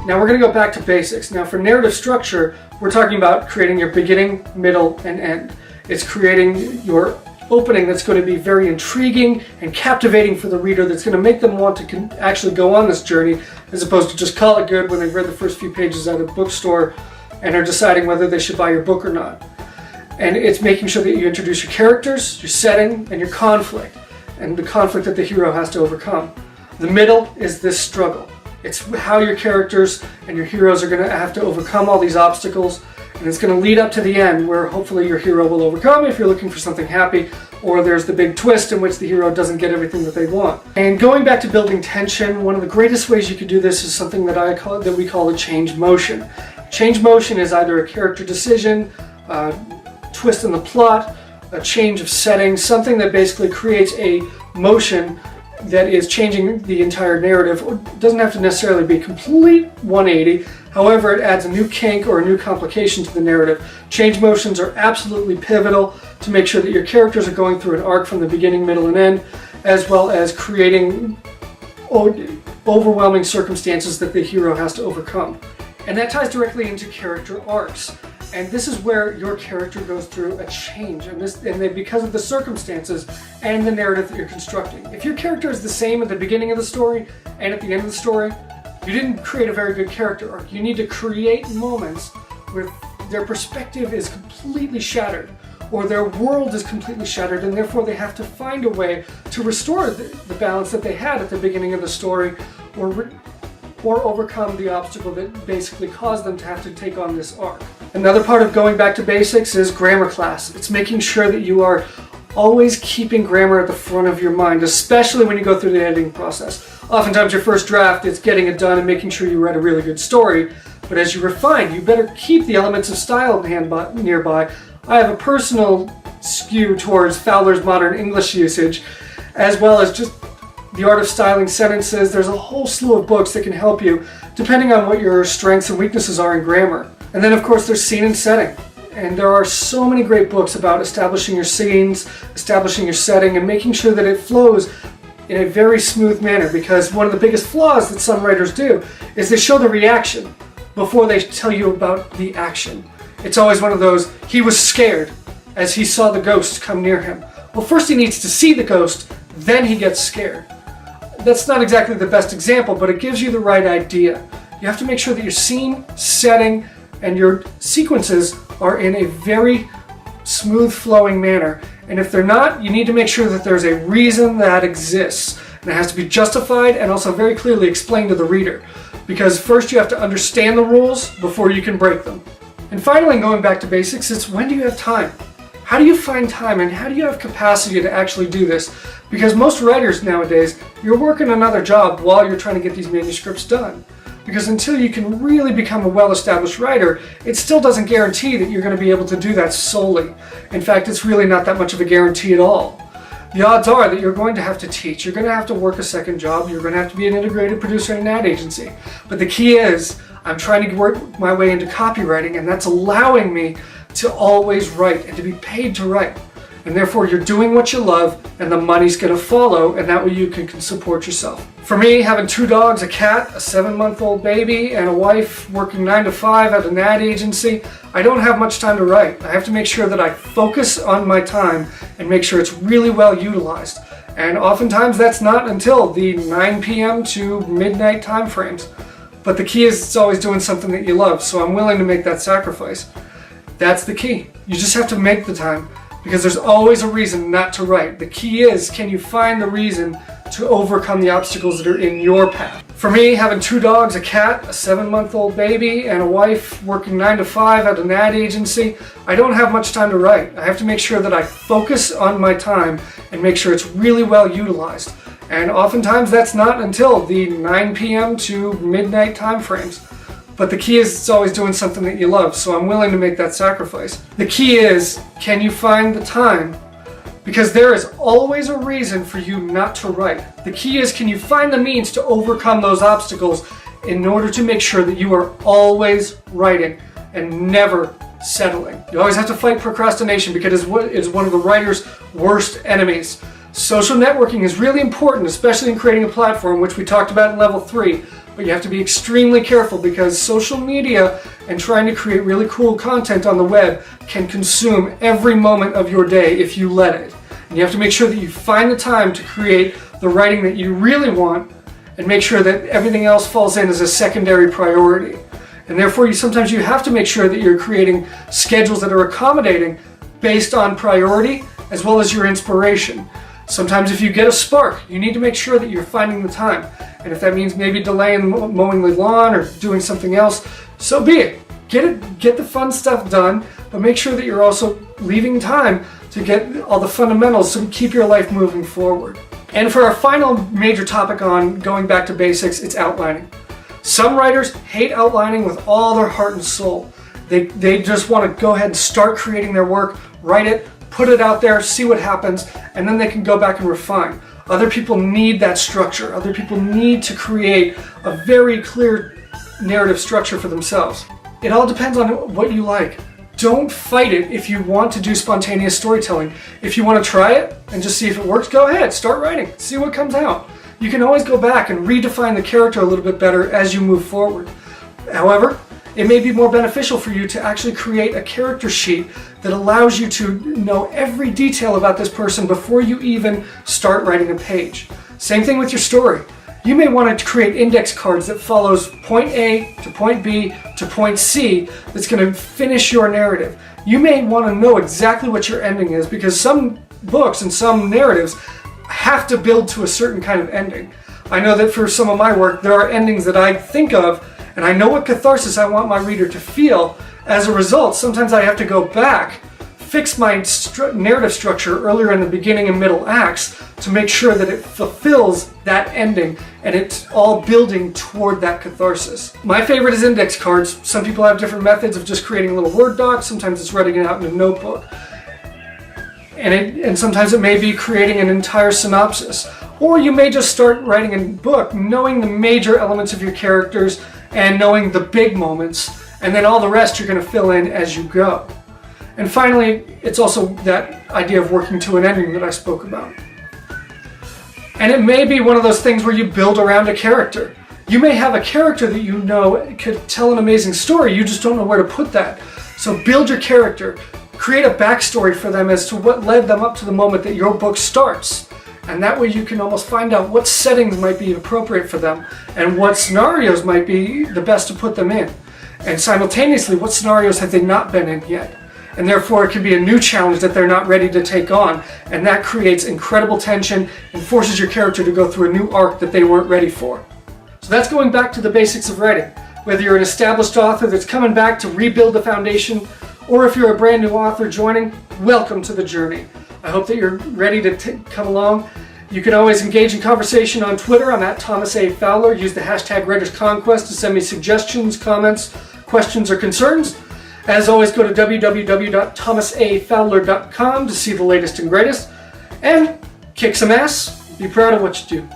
Now we're going to go back to basics. Now for narrative structure, we're talking about creating your beginning, middle, and end. It's creating your opening that's going to be very intriguing and captivating for the reader, that's going to make them want to actually go on this journey, as opposed to just call it good when they've read the first few pages at a bookstore and are deciding whether they should buy your book or not. And it's making sure that you introduce your characters, your setting, and your conflict, and the conflict that the hero has to overcome. The middle is this struggle. It's how your characters and your heroes are going to have to overcome all these obstacles, and it's going to lead up to the end where hopefully your hero will overcome if you're looking for something happy, or there's the big twist in which the hero doesn't get everything that they want. And going back to building tension, one of the greatest ways you could do this is something that we call a change motion. Change motion is either a character decision, a twist in the plot, a change of setting, something that basically creates a motion that is changing the entire narrative. It doesn't have to necessarily be complete 180. However, it adds a new kink or a new complication to the narrative. Change motions are absolutely pivotal to make sure that your characters are going through an arc from the beginning, middle, and end, as well as creating overwhelming circumstances that the hero has to overcome. And that ties directly into character arcs. And this is where your character goes through a change, because of the circumstances and the narrative that you're constructing. If your character is the same at the beginning of the story and at the end of the story, you didn't create a very good character arc. You need to create moments where their perspective is completely shattered, or their world is completely shattered, and therefore they have to find a way to restore the balance that they had at the beginning of the story, or overcome the obstacle that basically caused them to have to take on this arc. Another part of going back to basics is grammar class. It's making sure that you are always keeping grammar at the front of your mind, especially when you go through the editing process. Oftentimes your first draft is getting it done and making sure you write a really good story, but as you refine, you better keep the elements of style nearby. I have a personal skew towards Fowler's modern English usage, as well as just The Art of Styling Sentences. There's a whole slew of books that can help you depending on what your strengths and weaknesses are in grammar. And then of course there's scene and setting. And there are so many great books about establishing your scenes, establishing your setting, and making sure that it flows in a very smooth manner, because one of the biggest flaws that some writers do is they show the reaction before they tell you about the action. It's always one of those, he was scared as he saw the ghost come near him. Well, first he needs to see the ghost, then he gets scared. That's not exactly the best example, but it gives you the right idea. You have to make sure that your scene, setting, and your sequences are in a very smooth flowing manner. And if they're not, you need to make sure that there's a reason that exists. And it has to be justified and also very clearly explained to the reader. Because first you have to understand the rules before you can break them. And finally, going back to basics, it's when do you have time? How do you find time, and how do you have capacity to actually do this? Because most writers nowadays, you're working another job while you're trying to get these manuscripts done. Because until you can really become a well-established writer, it still doesn't guarantee that you're going to be able to do that solely. In fact, it's really not that much of a guarantee at all. The odds are that you're going to have to teach, you're going to have to work a second job, you're going to have to be an integrated producer in an ad agency. But the key is, I'm trying to work my way into copywriting, and that's allowing me to always write and to be paid to write. And therefore you're doing what you love, and the money's going to follow, and that way you can support yourself. For me, having 2 dogs, a cat, a 7-month-old baby, and a wife working 9 to 5 at an ad agency, I don't have much time to write. I have to make sure that I focus on my time and make sure it's really well utilized. And oftentimes that's not until the 9 p.m. to midnight time frames. But the key is it's always doing something that you love, so I'm willing to make that sacrifice. That's the key. You just have to make the time, because there's always a reason not to write. The key is, can you find the reason to overcome the obstacles that are in your path? For me, having 2 dogs, a cat, a 7-month-old baby, and a wife working 9 to 5 at an ad agency, I don't have much time to write. I have to make sure that I focus on my time and make sure it's really well utilized. And oftentimes that's not until the 9 p.m. to midnight time frames. But the key is it's always doing something that you love, so I'm willing to make that sacrifice. The key is, can you find the time? Because there is always a reason for you not to write. The key is, can you find the means to overcome those obstacles in order to make sure that you are always writing and never settling. You always have to fight procrastination, because it is one of the writer's worst enemies. Social networking is really important, especially in creating a platform, which we talked about in level 3. but you have to be extremely careful because social media and trying to create really cool content on the web can consume every moment of your day if you let it. And you have to make sure that you find the time to create the writing that you really want and make sure that everything else falls in as a secondary priority. And therefore, sometimes you have to make sure that you're creating schedules that are accommodating based on priority as well as your inspiration. Sometimes if you get a spark, you need to make sure that you're finding the time. And if that means maybe delaying mowing the lawn or doing something else, so be it. Get the fun stuff done, but make sure that you're also leaving time to get all the fundamentals to keep your life moving forward. And for our final major topic on going back to basics, it's outlining. Some writers hate outlining with all their heart and soul. They just want to go ahead and start creating their work, write it, put it out there, see what happens, and then they can go back and refine. Other people need that structure. Other people need to create a very clear narrative structure for themselves. It all depends on what you like. Don't fight it if you want to do spontaneous storytelling. If you want to try it and just see if it works, go ahead, start writing, see what comes out. You can always go back and redefine the character a little bit better as you move forward. However, it may be more beneficial for you to actually create a character sheet that allows you to know every detail about this person before you even start writing a page. Same thing with your story. You may want to create index cards that follows point A to point B to point C that's going to finish your narrative. You may want to know exactly what your ending is because some books and some narratives have to build to a certain kind of ending. I know that for some of my work, there are endings that I think of and I know what catharsis I want my reader to feel. As a result, sometimes I have to go back, fix my narrative structure earlier in the beginning and middle acts to make sure that it fulfills that ending and it's all building toward that catharsis. My favorite is index cards. Some people have different methods of just creating a little Word doc. Sometimes it's writing it out in a notebook. And sometimes it may be creating an entire synopsis. Or you may just start writing a book knowing the major elements of your characters and knowing the big moments, and then all the rest you're going to fill in as you go. And finally, it's also that idea of working to an ending that I spoke about. And it may be one of those things where you build around a character. You may have a character that you know could tell an amazing story, you just don't know where to put that. So build your character, create a backstory for them as to what led them up to the moment that your book starts. And that way you can almost find out what settings might be appropriate for them and what scenarios might be the best to put them in. And simultaneously, what scenarios have they not been in yet? And therefore it can be a new challenge that they're not ready to take on. And that creates incredible tension and forces your character to go through a new arc that they weren't ready for. So that's going back to the basics of writing. Whether you're an established author that's coming back to rebuild the foundation, or if you're a brand new author joining, welcome to the journey. I hope that you're ready to come along. You can always engage in conversation on Twitter. I'm at Thomas A. Fowler. Use the hashtag WritersConquest to send me suggestions, comments, questions, or concerns. As always, go to www.thomasafowler.com to see the latest and greatest. And kick some ass. Be proud of what you do.